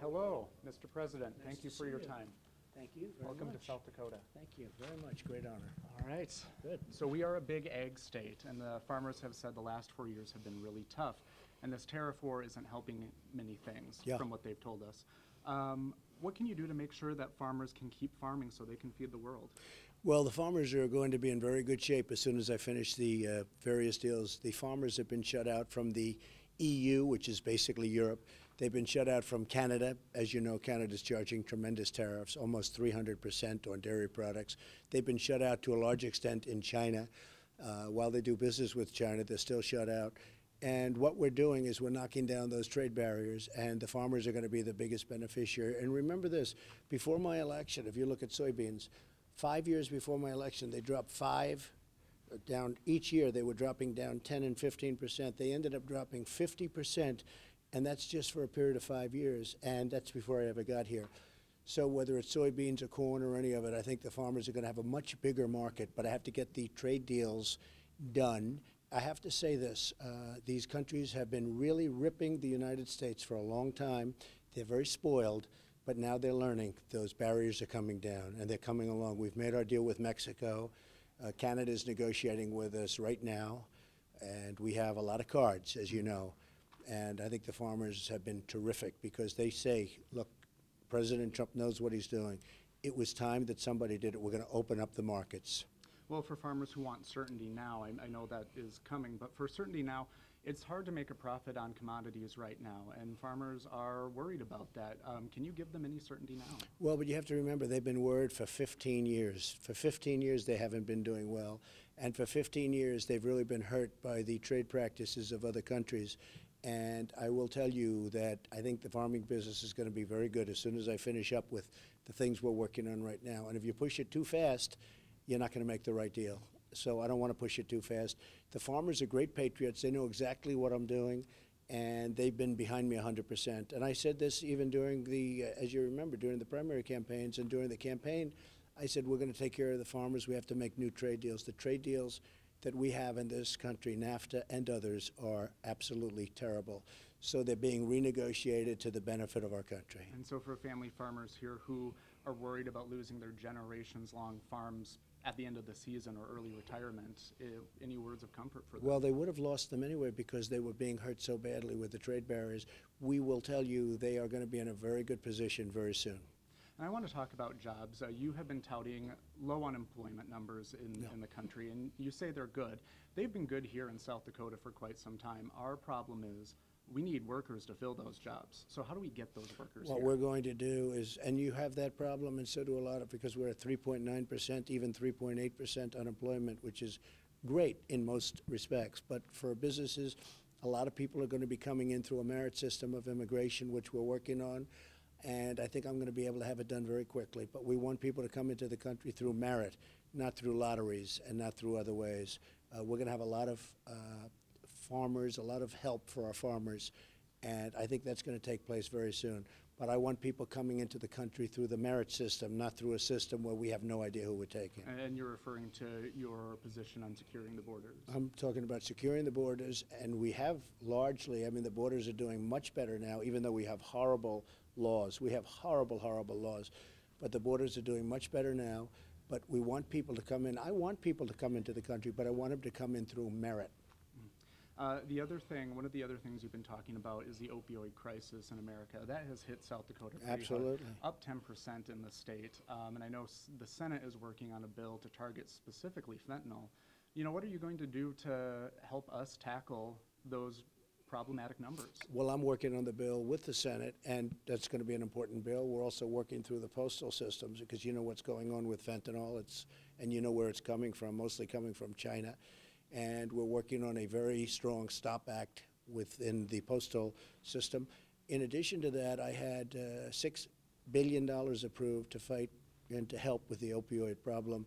Hello, Mr. President. Nice Thank to you for see your you. time. Thank you very Welcome much. to South Dakota. Thank you very much. Great honor. All right. Good. So we are a big ag state, and the farmers have said the last 4 years have been really tough. And this tariff war isn't helping many things Yeah. from what they've told us. What can you do to make sure that farmers can keep farming so they can feed the world? Well, the farmers are going to be in very good shape as soon as I finish the various deals. The farmers have been shut out from the EU, which is basically Europe. They've been shut out from Canada. As you know, Canada's charging tremendous tariffs, almost 300% on dairy products. They've been shut out to a large extent in China. While they do business with China, they're still shut out. And what we're doing is we're knocking down those trade barriers, and the farmers are going to be the biggest beneficiary. And remember this, before my election, if you look at soybeans, 5 years before my election, they dropped down each year. They were dropping down 10 and 15%. They ended up dropping 50%, and that's just for a period of 5 years, and that's before I ever got here. So whether it's soybeans or corn or any of it, I think the farmers are going to have a much bigger market, but I have to get the trade deals done. I have to say this, these countries have been really ripping the United States for a long time. They're very spoiled, but now they're learning those barriers are coming down, and they're coming along. We've made our deal with Mexico. Canada's negotiating with us right now, and we have a lot of cards, as you know. And I think the farmers have been terrific because they say, look, President Trump knows what he's doing. It was time that somebody did it. We're going to open up the markets. Well, for farmers who want certainty now, I know that is coming, but for certainty now, it's hard to make a profit on commodities right now, and farmers are worried about that. Can you give them any certainty now? Well, but you have to remember, they've been worried for 15 years. For 15 years, they haven't been doing well. And for 15 years, they've really been hurt by the trade practices of other countries. And I will tell you that I think the farming business is going to be very good as soon as I finish up with the things we're working on right now. And if you push it too fast, you're not going to make the right deal. So I don't want to push it too fast. The farmers are great patriots. They know exactly what I'm doing, and they've been behind me 100%. And I said this even during the, as you remember, during the primary campaigns and during the campaign, I said we're going to take care of the farmers. We have to make new trade deals. The trade deals that we have in this country, NAFTA and others, are absolutely terrible. So they're being renegotiated to the benefit of our country. And so for family farmers here who are worried about losing their generations-long farms at the end of the season or early retirement, any words of comfort for them? Well, they would have lost them anyway because they were being hurt so badly with the trade barriers. We will tell you they are going to be in a very good position very soon. And I want to talk about jobs. You have been touting low unemployment numbers in the country, and you say they're good. They've been good here in South Dakota for quite some time. Our problem is we need workers to fill those jobs. So how do we get those workers What here? we're going to do is, and you have that problem, and so do a lot of, because we're at 3.9%, even 3.8% unemployment, which is great in most respects. But for businesses, a lot of people are going to be coming in through a merit system of immigration, which we're working on. And I think I'm going to be able to have it done very quickly. But we want people to come into the country through merit, not through lotteries and not through other ways. We're going to have a lot of farmers, a lot of help for our farmers, and I think that's going to take place very soon. But I want people coming into the country through the merit system, not through a system where we have no idea who we're taking. And you're referring to your position on securing the borders. I'm talking about securing the borders, and we have largely, I mean, the borders are doing much better now, even though we have horrible laws. We have horrible, horrible laws, but the borders are doing much better now. But we want people to come in. I want people to come into the country, but I want them to come in through merit. One of the other things you've been talking about is the opioid crisis in America. That has hit South Dakota pretty Absolutely. hard, up 10% in the state. And I know the Senate is working on a bill to target specifically fentanyl. You know, what are you going to do to help us tackle those problematic numbers? Well, I'm working on the bill with the Senate, and that's going to be an important bill. We're also working through the postal systems because you know what's going on with fentanyl, and you know where it's coming from, mostly coming from China. And we're working on a very strong Stop Act within the postal system. In addition to that, I had $6 billion approved to fight and to help with the opioid problem,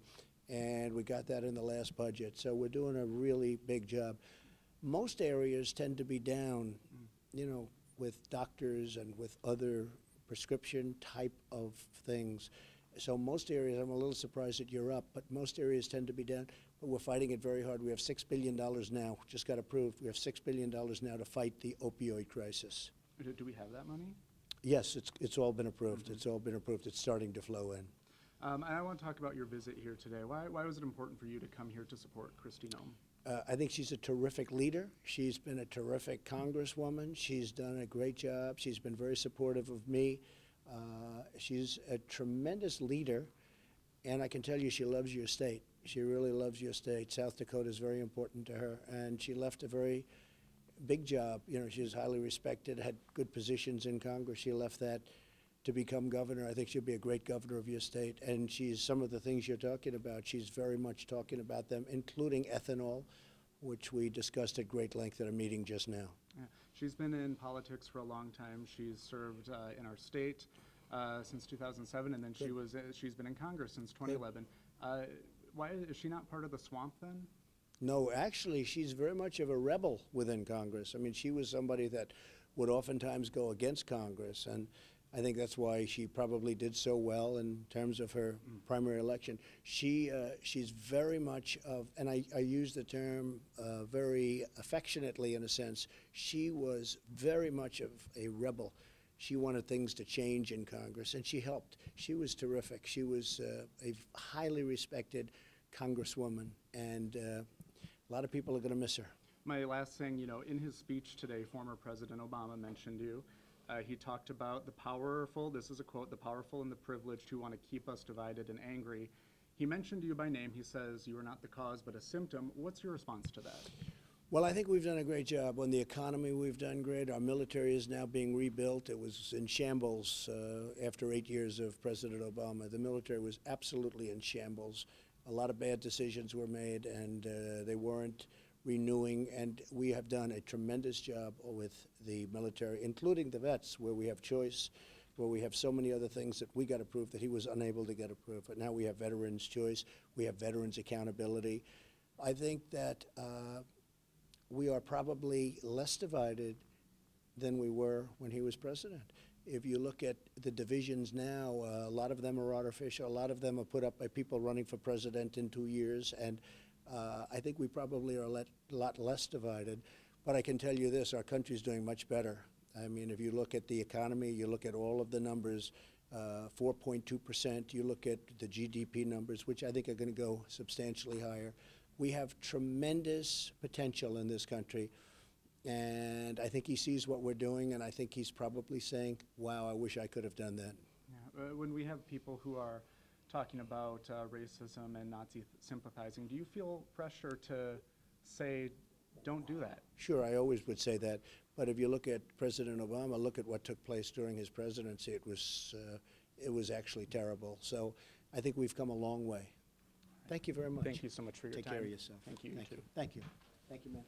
and we got that in the last budget. So we're doing a really big job. Most areas tend to be down, you know, with doctors and with other prescription type of things. So most areas, I'm a little surprised that you're up, but most areas tend to be down. But we're fighting it very hard. We have $6 billion now, just got approved. We have $6 billion now to fight the opioid crisis. Do we have that money? Yes, it's all been approved. It's all been approved. It's starting to flow in. And I want to talk about your visit here today. Why was it important for you to come here to support Kristi Noem? I think she's a terrific leader. She's been a terrific congresswoman. She's done a great job. She's been very supportive of me. She's a tremendous leader, and I can tell you she loves your state. She really loves your state. South Dakota is very important to her, and she left a very big job. You know, she's highly respected, had good positions in Congress. She left that to become governor. I think she'll be a great governor of your state. And some of the things you're talking about, she's very much talking about them, including ethanol, which we discussed at great length at a meeting just now. Yeah. She's been in politics for a long time. She's served in our state since 2007, and then she's been in Congress since 2011. Why is she not part of the swamp then? No, actually, she's very much of a rebel within Congress. I mean, she was somebody that would oftentimes go against Congress, and I think that's why she probably did so well in terms of her primary election. She's very much of, and I use the term very affectionately in a sense, she was very much of a rebel. She wanted things to change in Congress, and she helped. She was terrific. She was a highly respected congresswoman, and a lot of people are going to miss her. My last thing, you know, in his speech today, former President Obama mentioned you. He talked about the powerful, this is a quote, the powerful and the privileged who want to keep us divided and angry. He mentioned you by name. He says you are not the cause but a symptom. What's your response to that? Well, I think we've done a great job. On the economy, we've done great. Our military is now being rebuilt. It was in shambles after 8 years of President Obama. The military was absolutely in shambles. A lot of bad decisions were made, and they weren't renewing, and we have done a tremendous job with the military, including the vets, where we have choice, where we have so many other things that we got approved that he was unable to get approved. But now we have veterans' choice, we have veterans' accountability. I think that we are probably less divided than we were when he was president. If you look at the divisions now, a lot of them are artificial. A lot of them are put up by people running for president in 2 years, and I think we probably are a lot less divided. But I can tell you this, our country's doing much better. I mean, if you look at the economy, you look at all of the numbers, 4.2%, you look at the GDP numbers, which I think are going to go substantially higher. We have tremendous potential in this country, and I think he sees what we're doing, and I think he's probably saying, wow, I wish I could have done that. Yeah. When we have people who are talking about racism and Nazi sympathizing, do you feel pressure to say, don't do that? Sure, I always would say that. But if you look at President Obama, look at what took place during his presidency. It was actually terrible. So I think we've come a long way. Thank you very much. Thank you so much for your time. Take care of yourself. Thank you. Thank you. Thank you. Thank you, man.